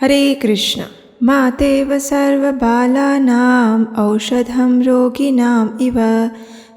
हरे कृष्ण। मातेव सर्वबालानाम् औषधं रोगिणाम् इव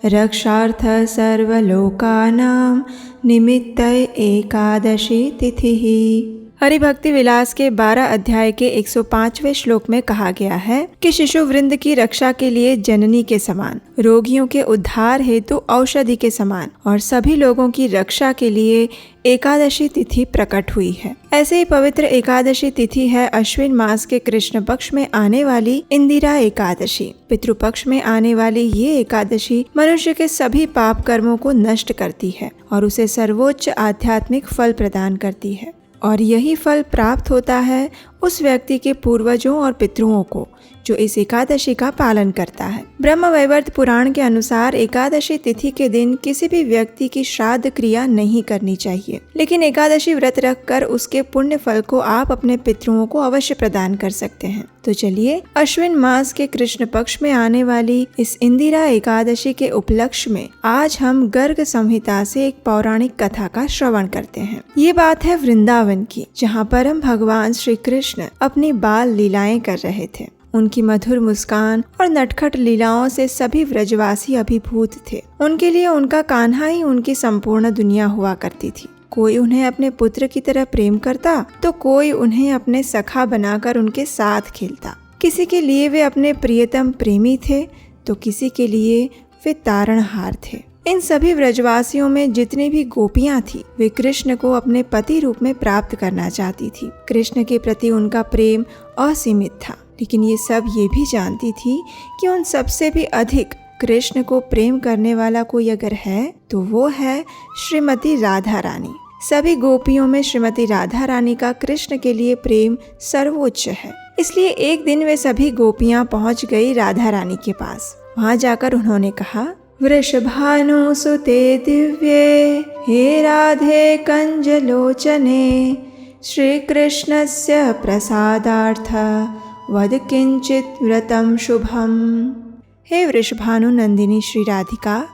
रक्षार्थ सर्वलोकानां निमित्तये एकादशी तिथिः। हरिभक्ति विलास के 12 अध्याय के 105वें श्लोक में कहा गया है कि शिशु वृंद की रक्षा के लिए जननी के समान, रोगियों के उद्धार हेतु औषधि के समान और सभी लोगों की रक्षा के लिए एकादशी तिथि प्रकट हुई है। ऐसे ही पवित्र एकादशी तिथि है अश्विन मास के कृष्ण पक्ष में आने वाली इंदिरा एकादशी। पितृपक्ष में आने वाली ये एकादशी मनुष्य के सभी पाप कर्मों को नष्ट करती है और उसे सर्वोच्च आध्यात्मिक फल प्रदान करती है, और यही फल प्राप्त होता है उस व्यक्ति के पूर्वजों और पितरों को जो इस एकादशी का पालन करता है। ब्रह्मवैवर्त पुराण के अनुसार एकादशी तिथि के दिन किसी भी व्यक्ति की श्राद्ध क्रिया नहीं करनी चाहिए, लेकिन एकादशी व्रत रखकर उसके पुण्य फल को आप अपने पितरों को अवश्य प्रदान कर सकते हैं। तो चलिए अश्विन मास के कृष्ण पक्ष में आने वाली इस इंदिरा एकादशी के उपलक्ष्य में आज हम गर्ग संहिता से एक पौराणिक कथा का श्रवण करते हैं। ये बात है वृंदावन की, जहाँ परम भगवान श्री कृष्ण अपनी बाल लीलाएं कर रहे थे। उनकी मधुर मुस्कान और नटखट लीलाओं से सभी व्रजवासी अभिभूत थे। उनके लिए उनका कान्हा ही उनकी संपूर्ण दुनिया हुआ करती थी। कोई उन्हें अपने पुत्र की तरह प्रेम करता तो कोई उन्हें अपने सखा बनाकर उनके साथ खेलता। किसी के लिए वे अपने प्रियतम प्रेमी थे तो किसी के लिए वे तारणहार थे। इन सभी व्रजवासियों में जितनी भी गोपियां थी वे कृष्ण को अपने पति रूप में प्राप्त करना चाहती थी। कृष्ण के प्रति उनका प्रेम असीमित था, लेकिन ये सब ये भी जानती थी कि उन सबसे भी अधिक कृष्ण को प्रेम करने वाला कोई अगर है तो वो है श्रीमती राधा रानी। सभी गोपियों में श्रीमती राधा रानी का कृष्ण के लिए प्रेम सर्वोच्च है। इसलिए एक दिन वे सभी गोपियां पहुंच गई राधा रानी के पास। वहां जाकर उन्होंने कहा, वृषभानुसुते दिव्ये हे राधे कंजलोचने श्री कृष्णस्य प्रसादार्थ वद किंचित व्रतम शुभम। हे वृषभानु नंदिनी श्री राधिका,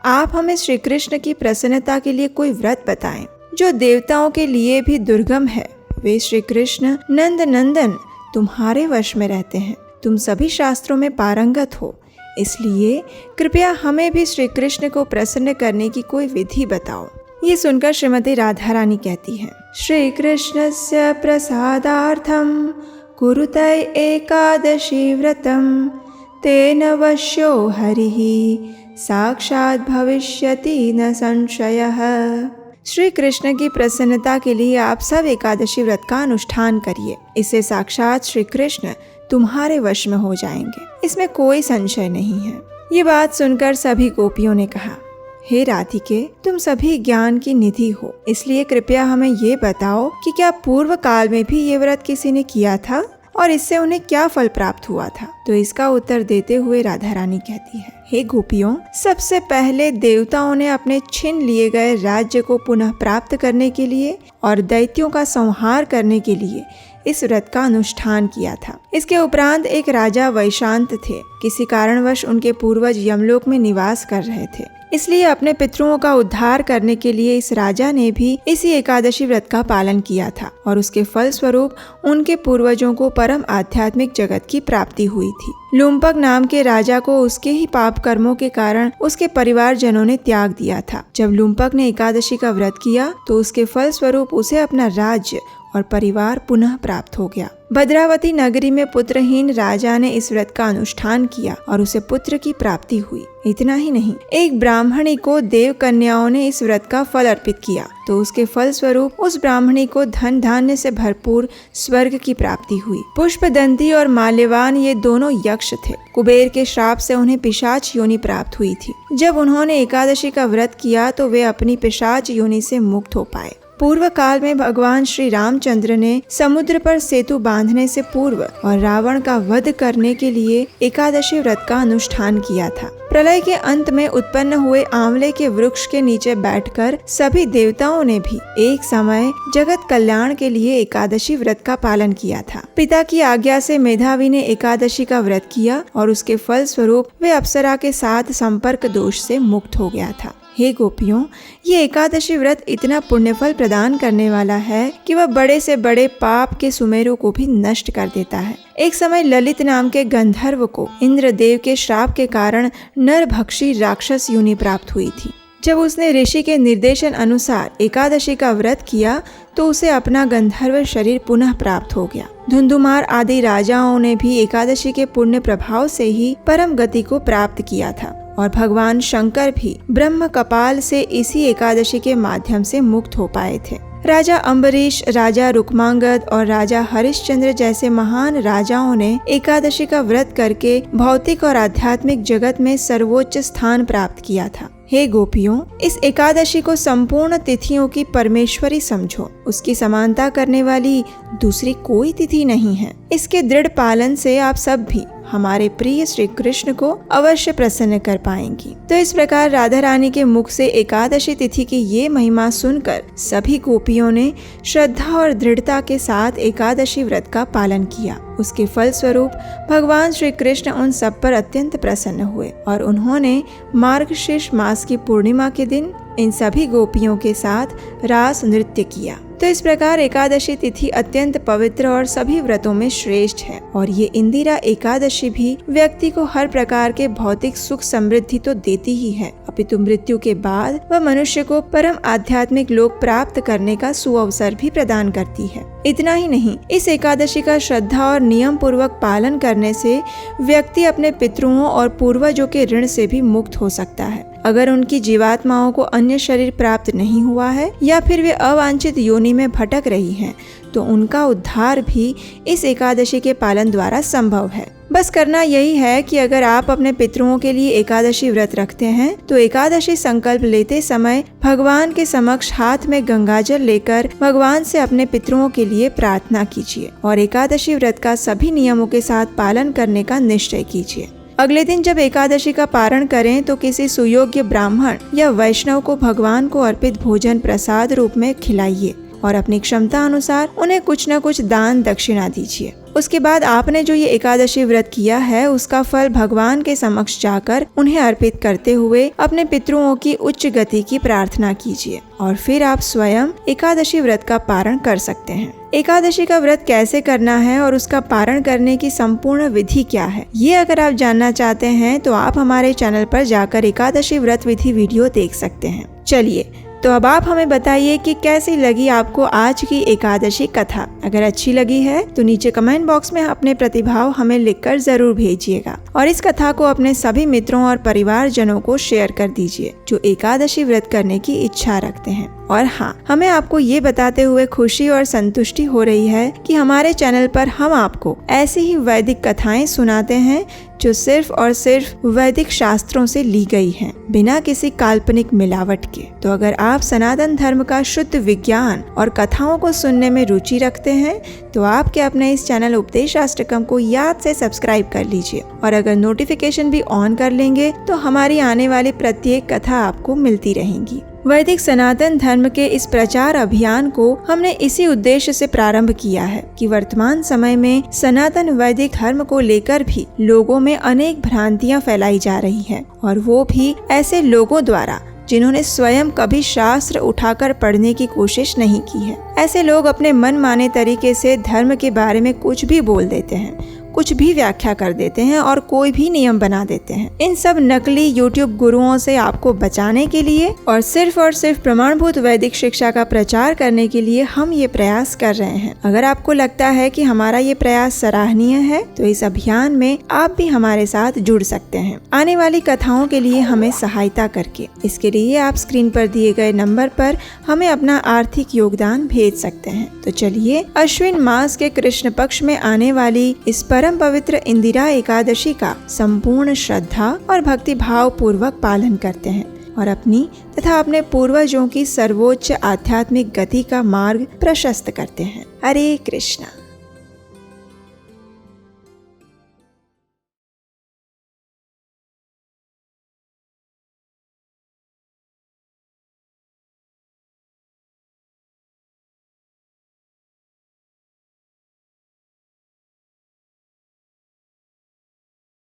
आप हमें श्री कृष्ण की प्रसन्नता के लिए कोई व्रत बताएं जो देवताओं के लिए भी दुर्गम है। वे श्री कृष्ण नंद नंदन तुम्हारे वश में रहते हैं। तुम सभी शास्त्रों में पारंगत हो, इसलिए कृपया हमें भी श्री कृष्ण को प्रसन्न करने की कोई विधि बताओ। ये सुनकर श्रीमती राधा रानी कहती हैं, श्री कृष्णस्य प्रसादार्थम कुरुतै एकादशी व्रतम तेन वश्यो हरिः साक्षात् भविष्यति न संशयः। श्री कृष्ण की प्रसन्नता के लिए आप सब एकादशी व्रत का अनुष्ठान करिए। इससे साक्षात श्री कृष्ण तुम्हारे वश में हो जाएंगे, इसमें कोई संशय नहीं है। ये बात सुनकर सभी गोपियों ने कहा, हे राधिके, तुम सभी ज्ञान की निधि हो, इसलिए कृपया हमें ये बताओ कि क्या पूर्व काल में भी ये व्रत किसी ने किया था और इससे उन्हें क्या फल प्राप्त हुआ था। तो इसका उत्तर देते हुए राधा रानी कहती है, हे गोपियों, सबसे पहले देवताओं ने अपने छीन लिए गए राज्य को पुनः प्राप्त करने के लिए और दैत्यों का संहार करने के लिए इस व्रत का अनुष्ठान किया था। इसके उपरांत एक राजा वैशांत थे। किसी कारणवश उनके पूर्वज यमलोक में निवास कर रहे थे, इसलिए अपने पितरों का उद्धार करने के लिए इस राजा ने भी इसी एकादशी व्रत का पालन किया था और उसके फल स्वरूप उनके पूर्वजों को परम आध्यात्मिक जगत की प्राप्ति हुई थी। लुम्पक नाम के राजा को उसके ही पाप कर्मों के कारण उसके परिवार जनों ने त्याग दिया था। जब लुम्पक ने एकादशी का व्रत किया तो उसके फल स्वरूप उसे अपना राज्य और परिवार पुनः प्राप्त हो गया। भद्रावती नगरी में पुत्रहीन राजा ने इस व्रत का अनुष्ठान किया और उसे पुत्र की प्राप्ति हुई। इतना ही नहीं, एक ब्राह्मणी को देव कन्याओं ने इस व्रत का फल अर्पित किया तो उसके फल स्वरूप उस ब्राह्मणी को धन धान्य से भरपूर स्वर्ग की प्राप्ति हुई। पुष्पदंती और माल्यवान ये दोनों यक्ष थे। कुबेर के श्राप से उन्हें पिशाच योनि प्राप्त हुई थी। जब उन्होंने एकादशी का व्रत किया तो वे अपनी पिशाच योनि से मुक्त हो पाए। पूर्व काल में भगवान श्री रामचंद्र ने समुद्र पर सेतु बांधने से पूर्व और रावण का वध करने के लिए एकादशी व्रत का अनुष्ठान किया था। प्रलय के अंत में उत्पन्न हुए आंवले के वृक्ष के नीचे बैठकर सभी देवताओं ने भी एक समय जगत कल्याण के लिए एकादशी व्रत का पालन किया था। पिता की आज्ञा से मेधावी ने एकादशी का व्रत किया और उसके फल स्वरूप वे अप्सरा के साथ संपर्क दोष से मुक्त हो गया था। हे गोपियों, ये एकादशी व्रत इतना पुण्यफल प्रदान करने वाला है कि वह बड़े से बड़े पाप के सुमेरों को भी नष्ट कर देता है। एक समय ललित नाम के गंधर्व को इंद्रदेव के श्राप के कारण नरभक्षी राक्षस योनि प्राप्त हुई थी। जब उसने ऋषि के निर्देशन अनुसार एकादशी का व्रत किया तो उसे अपना गंधर्व शरीर पुनः प्राप्त हो गया। धुंधुमार आदि राजाओं ने भी एकादशी के पुण्य प्रभाव से ही परम गति को प्राप्त किया था और भगवान शंकर भी ब्रह्म कपाल से इसी एकादशी के माध्यम से मुक्त हो पाए थे। राजा अम्बरीश, राजा रुक्मांगद और राजा हरिश्चंद्र जैसे महान राजाओं ने एकादशी का व्रत करके भौतिक और आध्यात्मिक जगत में सर्वोच्च स्थान प्राप्त किया था। हे गोपियों, इस एकादशी को संपूर्ण तिथियों की परमेश्वरी समझो। उसकी समानता करने वाली दूसरी कोई तिथि नहीं है। इसके दृढ़ पालन से आप सब भी हमारे प्रिय श्री कृष्ण को अवश्य प्रसन्न कर पाएंगी। तो इस प्रकार राधा रानी के मुख से एकादशी तिथि की ये महिमा सुनकर सभी गोपियों ने श्रद्धा और दृढ़ता के साथ एकादशी व्रत का पालन किया। उसके फल स्वरूप भगवान श्री कृष्ण उन सब पर अत्यंत प्रसन्न हुए और उन्होंने मार्गशीर्ष मास की पूर्णिमा के दिन इन सभी गोपियों के साथ रास नृत्य किया। तो इस प्रकार एकादशी तिथि अत्यंत पवित्र और सभी व्रतों में श्रेष्ठ है और ये इंदिरा एकादशी भी व्यक्ति को हर प्रकार के भौतिक सुख समृद्धि तो देती ही है, अपितु मृत्यु के बाद वह मनुष्य को परम आध्यात्मिक लोक प्राप्त करने का सुअवसर भी प्रदान करती है। इतना ही नहीं, इस एकादशी का श्रद्धा और नियम पूर्वक पालन करने से व्यक्ति अपने पितरों और पूर्वजों के ऋण से भी मुक्त हो सकता है। अगर उनकी जीवात्माओं को अन्य शरीर प्राप्त नहीं हुआ है या फिर वे अवांछित योनि में भटक रही हैं, तो उनका उद्धार भी इस एकादशी के पालन द्वारा संभव है। बस करना यही है कि अगर आप अपने पितरों के लिए एकादशी व्रत रखते हैं तो एकादशी संकल्प लेते समय भगवान के समक्ष हाथ में गंगाजल लेकर भगवान से अपने पितरों के लिए प्रार्थना कीजिए और एकादशी व्रत का सभी नियमों के साथ पालन करने का निश्चय कीजिए। अगले दिन जब एकादशी का पारण करें तो किसी सुयोग्य ब्राह्मण या वैष्णव को भगवान को अर्पित भोजन प्रसाद रूप में खिलाइए और अपनी क्षमता अनुसार उन्हें कुछ न कुछ दान दक्षिणा दीजिए। उसके बाद आपने जो ये एकादशी व्रत किया है उसका फल भगवान के समक्ष जाकर उन्हें अर्पित करते हुए अपने पितरों की उच्च गति की प्रार्थना कीजिए और फिर आप स्वयं एकादशी व्रत का पारण कर सकते हैं। एकादशी का व्रत कैसे करना है और उसका पारण करने की संपूर्ण विधि क्या है, ये अगर आप जानना चाहते हैं तो आप हमारे चैनल पर जाकर एकादशी व्रत विधि वीडियो देख सकते हैं। चलिए, तो अब आप हमें बताइए कि कैसी लगी आपको आज की एकादशी कथा। अगर अच्छी लगी है तो नीचे कमेंट बॉक्स में अपने प्रतिभाव हमें लिखकर जरूर भेजिएगा और इस कथा को अपने सभी मित्रों और परिवारजनों को शेयर कर दीजिए जो एकादशी व्रत करने की इच्छा रखते हैं। और हाँ, हमें आपको ये बताते हुए खुशी और संतुष्टि हो रही है कि हमारे चैनल पर हम आपको ऐसी ही वैदिक कथाएं सुनाते हैं जो सिर्फ और सिर्फ वैदिक शास्त्रों से ली गई हैं, बिना किसी काल्पनिक मिलावट के। तो अगर आप सनातन धर्म का शुद्ध विज्ञान और कथाओं को सुनने में रुचि रखते हैं तो आपके अपने इस चैनल उपदेशाष्टकम को याद से सब्सक्राइब कर लीजिए और अगर नोटिफिकेशन भी ऑन कर लेंगे तो हमारी आने वाली प्रत्येक कथा आपको मिलती रहेंगी। वैदिक सनातन धर्म के इस प्रचार अभियान को हमने इसी उद्देश्य से प्रारंभ किया है कि वर्तमान समय में सनातन वैदिक धर्म को लेकर भी लोगों में अनेक भ्रांतियां फैलाई जा रही है और वो भी ऐसे लोगों द्वारा जिन्होंने स्वयं कभी शास्त्र उठाकर पढ़ने की कोशिश नहीं की है। ऐसे लोग अपने मन माने तरीके से धर्म के बारे में कुछ भी बोल देते हैं, कुछ भी व्याख्या कर देते हैं और कोई भी नियम बना देते हैं। इन सब नकली YouTube गुरुओं से आपको बचाने के लिए और सिर्फ प्रमाणभूत वैदिक शिक्षा का प्रचार करने के लिए हम ये प्रयास कर रहे हैं। अगर आपको लगता है कि हमारा ये प्रयास सराहनीय है तो इस अभियान में आप भी हमारे साथ जुड़ सकते हैं आने वाली कथाओं के लिए हमें सहायता करके। इसके लिए आप स्क्रीन पर दिए गए नंबर पर हमें अपना आर्थिक योगदान भेज सकते हैं। तो चलिए, अश्विन मास के कृष्ण पक्ष में आने वाली इस परम पवित्र इंदिरा एकादशी का संपूर्ण श्रद्धा और भक्ति भाव पूर्वक पालन करते हैं और अपनी तथा अपने पूर्वजों की सर्वोच्च आध्यात्मिक गति का मार्ग प्रशस्त करते हैं। हरे कृष्णा।